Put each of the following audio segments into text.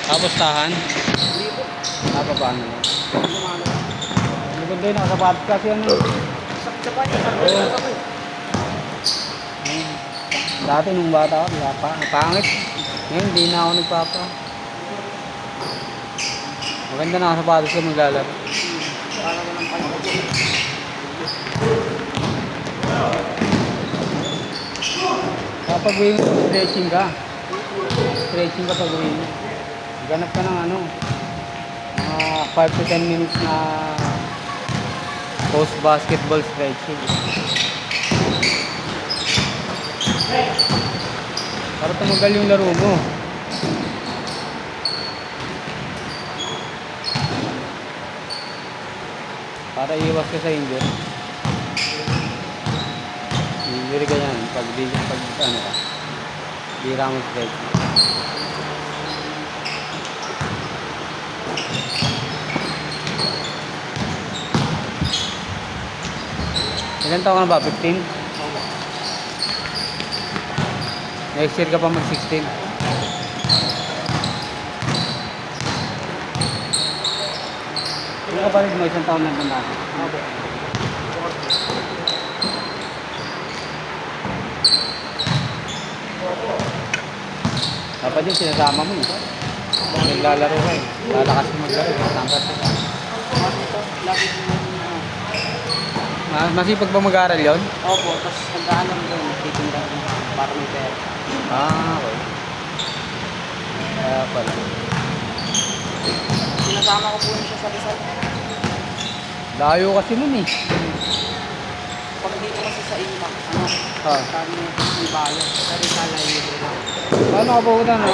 Tapos tahan. Hindi po. Paano na? Gumano. Likod din, nakasapatos kasi ano. Sa kanya, sarap ako eh. Dati nung bata ako, pangit. Ngayon, hindi na ako nagpapa. Maganda na nakasapatos ka maglalaro. Para walang palito po. Kapag uwi mo, stretching ka. Stretching ka pag uwi mo. Ganap ka ng ano, mga 5 to 10 minutes na post-basketball stretching. Para tumagal yung laro mo. Para iwas ka sa injury. Injury ka yan pag ano ka. Bira mo stretching. Ilan taon ka na ba? 15? Next year ka pa mag-16. Yung kapatid mo, isang taon lang na. Dapat yung sinasama mo eh. Kung naglalaro ka eh. Lalakas mo maglaro. Tangkat ka. Lagi po yung Masipag ba mag-aaral yun? opo, tapos nagdaan lang doon, nagtitinda ko para may pera. Okay. Kaya pala. Sinasama ko po yun siya sa Rizal. Layo kasi nun eh. Pag dito kasi sa Ima, kami may bayan. Sa Rizal ay libre lang. Paano ka pupunta no?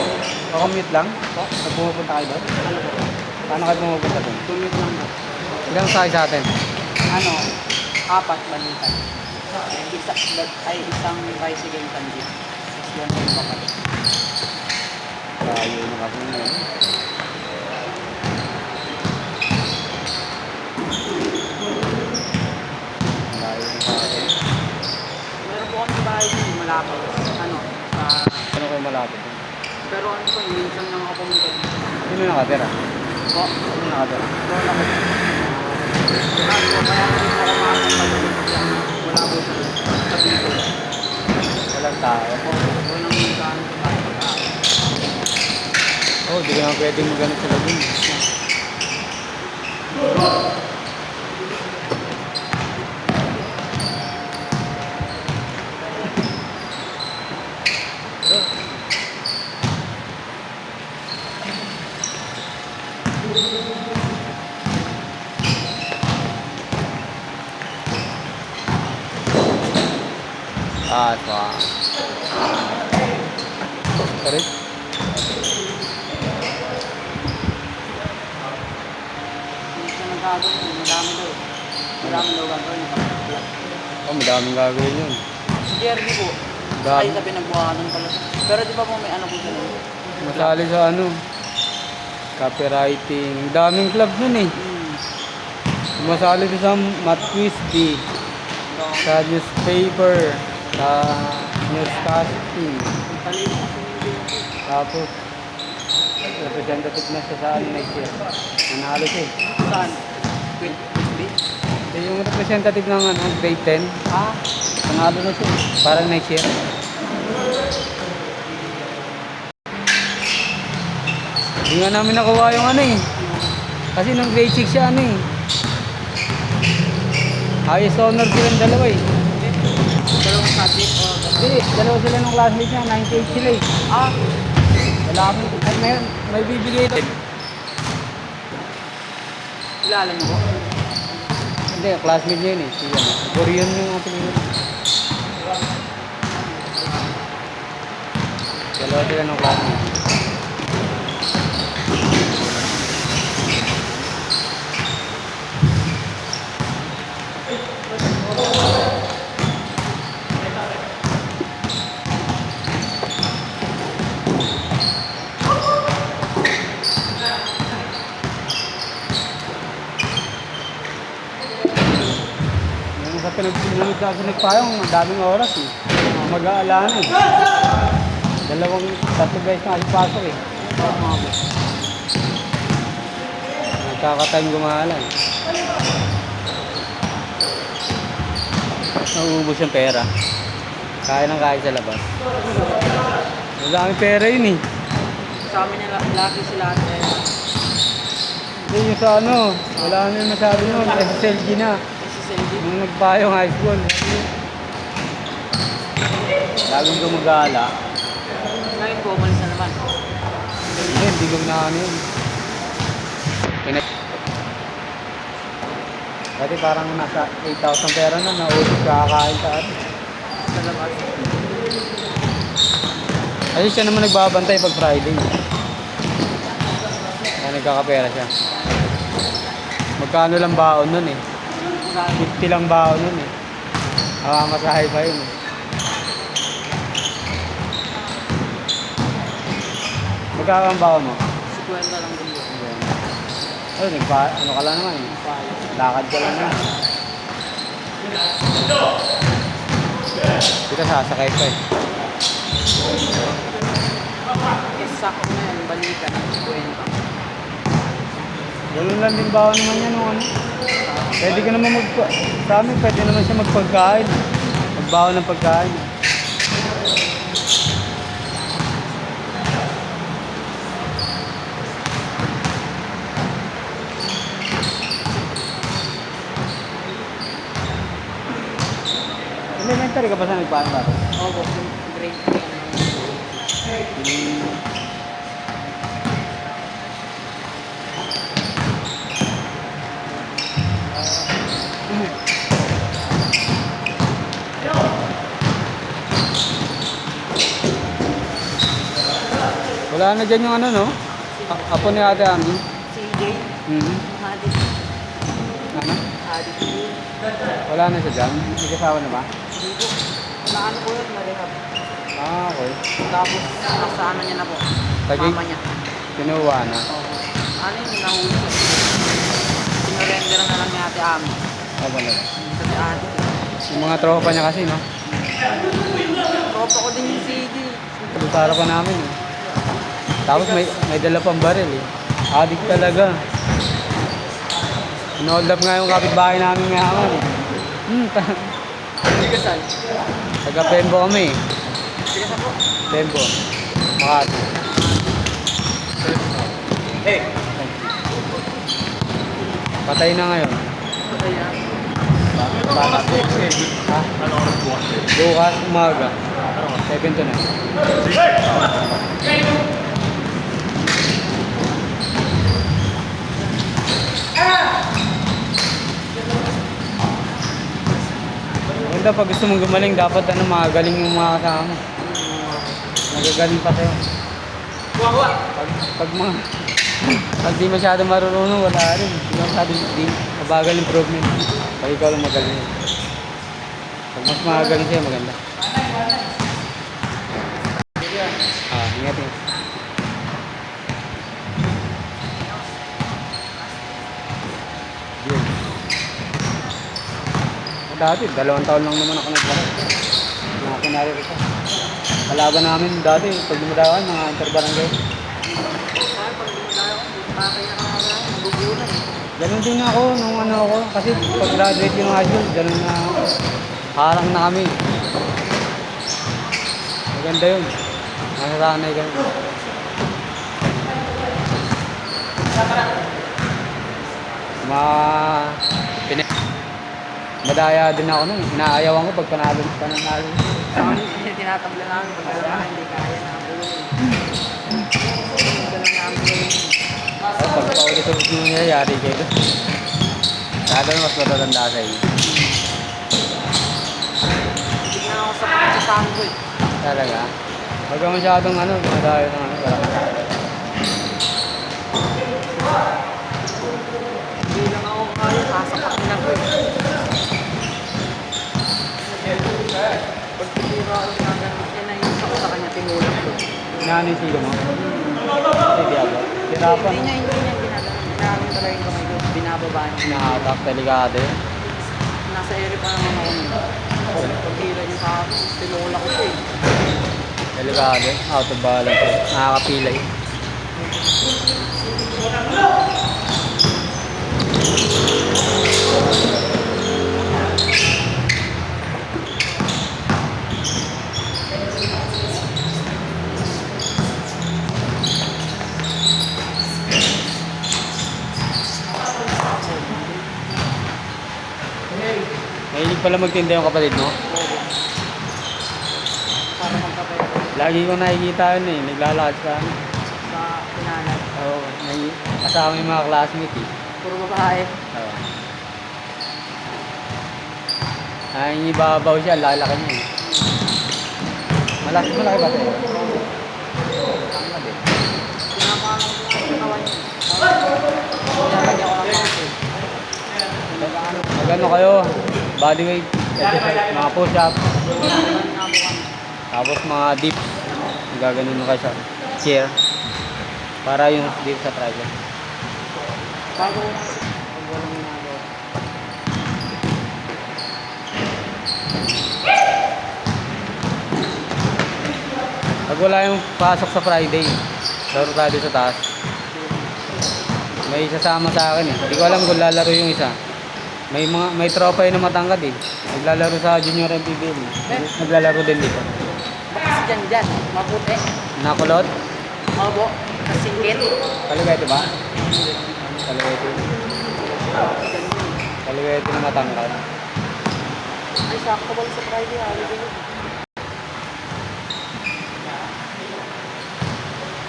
Pakamute lang? Po? Pag pumupunta kayo doon? Ano po? Paano kayo pumupunta doon? Tumit lang po. Ilang sakay sa atin? Ano, 4 balikan. Isang bicycle tanggi. Tapos yan yung papalit. Layo na kasi nun. Layo na sa atin. Meron po kami bahay din, malapit. Ano, sa... Ano kayo malapit? Pero ano po, minsan lang ako pumunta dito. Sino nakatira? Po, Sino nakatira? doon ako. Ano, kaya rin po ako makakapag-alipag lang. Wala po sa dito. Walang tao. Walang minsan sa tayo pag-aaral. Oh, di ka naman pwedeng magano sa labing. So. Correct? Hindi siya nagagawin, madami daw. Madami daw gagawin. Oh, madaming gagawin yun. Si Jerry po, Dami. ay sa pinagbuhanan pala. Pero di ba po may ano po siya nun? Masali sa ano, copywriting. Daming club nun eh. Masali sa Math Twisty, sa newspaper, sa newscasting. Talino. Tapos, representative na siya sa ano next year. Nanalo siya eh. Saan? Quilty? Siya yung representative ng ano, grade 10. Ah, Nanalo na siya eh. Parang next year. Hindi nga namin nakuha yung ano eh. Kasi nung grade 6 siya ano eh. Highest honor silang dalawa eh. dalawang subject o... Hindi, dalawa sila nung classmate niya, 98 sila eh. Ah, Wala kami, ay may bibigay ito. kilala mo po? Hindi, classmate niya yun eh. Si ano, Gorion yung apelido. Dalawa sila nung classmate. Sa pinagsunod kasi nagpayong, ang daming oras eh. Mag-aalaan eh. Tatlong beses na pasok eh. Nagkakatime gumahalan. Nauubos yung pera. Kaya ng kaya sa labas. Wala kami pera yun eh. Sa amin nila, lagi sila ate. Hindi yung sa ano, wala na masyado nun. SSLG na. SSLG. Nung nagpayong high school. Lagong gumagala. Ngayon po, umalis na naman. Hindi ko na ano yun. Dati parang nasa 8,000 pera na, naubos kakakain sa atin. Sa labas. Kasi siya naman nagbabantay pag Friday. Kaya nagkakapera siya. Magkano lang baon nun eh. 50 lang baon nun eh. Makamasahe pa yun eh. Magkano ang baon mo? 50 lang din yun. Ano ka lang naman eh. Lakad ka lang naman. Kita sasakay pa eh. Sakto na yan, balikan. 50. Ganun lang din baon naman yan o ano. Pwede ka naman sa amin pwede naman siya magpagkain. Magbaon ng pagkain. Elementary ka ba sa nagpaano ba? Oo, grade 3. Wala na dyan yung ano no? Apo ni Ate Ami. CJ. Hadik. Ano? Hadik. Wala na siya dyan? May kasawa na ba? Hindi po. Naano po yun, marehab. Okay. Tapos, nasa ano niya na po. Tagig? Mama niya. Kinuha na. Oo. Ano yun, nahuli siya. Sinurrender na lang ni Ate Ami. Ano na? Kasi ate. Yung mga tropa niya kasi no? Tropa ko din yung CJ. Tulutara pa namin eh. Tapos may dala pang baril eh. Adik talaga. Inold up nga yung kapitbahay namin ngayon eh. Bigasan. Taga Pembo kami eh. Bigasan po. Pembo. Makati. Hey. Patay na ngayon. Patay na. Bata. Ha? Bukas umaga. 7 to 9. Ganda pag gusto mong gumaling, dapat ano, magaling yung mga kasama mo. Nagagaling pa sa'yo. Pag di masyado marunong, wala rin. Hindi masyado mabagal improvement. Pag ikaw lang magaling. Pag mas magaling sa'yo, maganda. Ingat yun. Yun. Dati, 2 taon lang naman ako naglaro. Nakakinari ko. Kalaban namin dati, pag dumadawan, mga interbarangay. Ay, pag dumadayo, kaya nagugulan. Ganun din ako nung ano ako. Kasi pag graduate yung high school, ganun na harang na kami. Maganda yun. Nasasanay ganun. Madaya din ako nun. Inaayawan ko pag panalo. Tinatabla namin pag hindi kaya na ang ulo. Ito lang namin. Pag paulit-ulit nyo nangyayari kayo doon. Lalo mas matatanda sa inyo. Tignan ako sa pagsasahan ko eh. Talaga. Huwag ka masyadong ano, dumadayo ng ano. Hindi lang ako kaya, sasapak nila ko eh. Pag tinira ako ginagamit niya na yung sa ko sa kanya, tinulak ko. Inaano yung silo mo? Hindi diaba. Hirapan. Hindi niya ginagamit. Ginagamit talaga yung kamay ko. Binababa niya. Nakatak, delikado yun. Nasa area pa naman ako nun. Pagkila niya sa akin, tinulak ko siya eh. Delikado. Out of balance. Nakakapilay. Mahilig pala magtinda yung kapatid mo. Para magkapay Lagi ko nakikita yun eh, naglalakad sa ano. sa pinanay. Oo, may kasama yung mga classmate eh. Puro babae. Oo. Ay, ibabaw siya, lalaki niya eh. Malaki ba sa'yo? Tama din. Pinapano ko nga yung kawan niya. Nilalagyan ko lang mga food. Magano kayo? Body weight, exercise, mga push-up, tapos mga dips. Gaganon mo kayo sa chair. Para yung dip sa tricep. Bago ko kasi pag walang ginagawa. Pag wala yung pasok sa Friday, laro tayo sa taas. May sasama sa akin eh. Hindi ko alam kung lalaro yung isa. May tropa yun na matangkad eh. Naglalaro sa Junior MPBL. Naglalaro din dito. Bakas dyan, maputi. Nakulot? Mabo, kasingkit. Kaligayete ba? Kaligayete. Kaligayete na matangkad. Ay, sakto ba sa Friday? Holiday yun.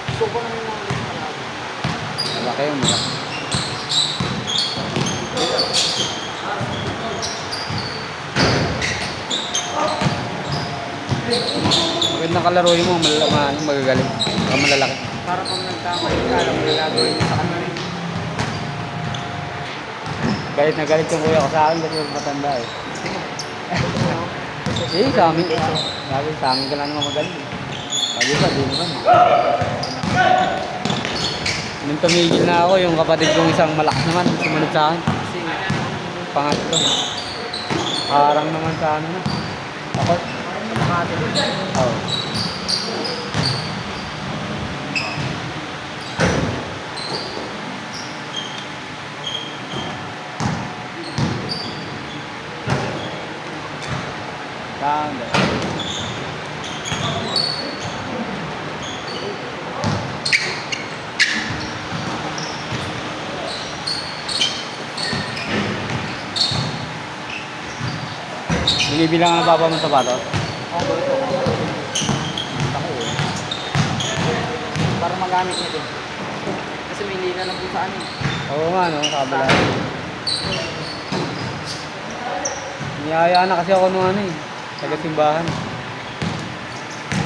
Gusto ko naman mga malaki. Malaki yung malaki. Magandang kalaruin mo, magagaling. Baka malalaki. Para pag nagkamali ka, alam mo na gagawin mo sa kanila. Galit na galit yung kuya ko sa akin kasi matanda eh. Eh, sa amin. Sabi, sa amin ka lang naman magaling. Sabi pa, di naman. Nung tumigil na ako, yung kapatid kong isang malakas naman, sumunod sa akin. Sino? Pangatlo. Harang naman sa ano na. Ako? Makati. Oo. Tama. Binibilang ng papa mo sapatos? Oo, ito. Para magamit niya din. Kasi may liga lang po sa ano. Oo nga no, sa kabila. Niyaya na kasi ako nung ano eh, taga simbahan.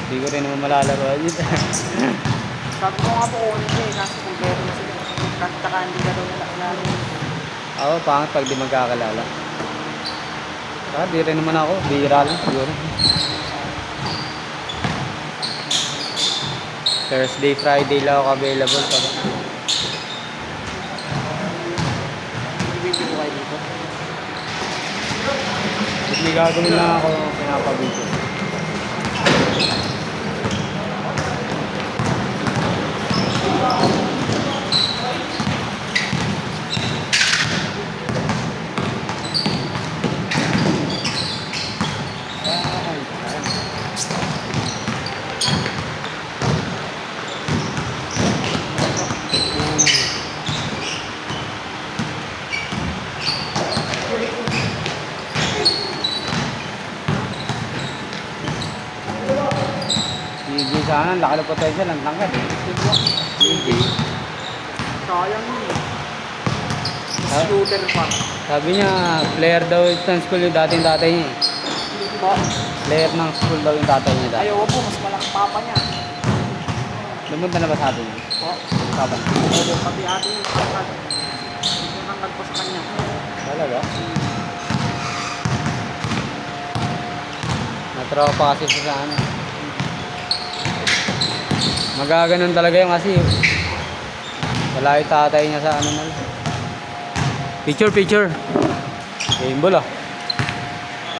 Hindi ko rin naman malalaro dito. Sabi ko nga po, ulit eh. Nasa pulbero na sila. Tsaka hindi ka daw nalaki. Ako, pangit pag di magkakalala. Saka di rin naman ako, bihira lang siguro. Thursday, Friday lang ako available pa. Ibibigay ko kayo dito. If may gagawin lang ako, pinapabigyan. Hindi sana, laki ng potential, ang tangkad. Hindi. Sayang yun eh. Ha? Shooter pa. Sabi niya, player daw ng school yung dating tatay niya eh. Po. Player ng school daw yung tatay niya dati. Ayaw po, mas malaki papa niya. Lumunta na ba sa atin? Po. Kapan? Ayaw pati ate yung pangkat. Yung pangkat po sa kanya. Talaga? Natropa kasi siya sa ano. Magaganon talaga yung kasi. Wala yung tatay niya sa ano na. Picture. Game ball ah.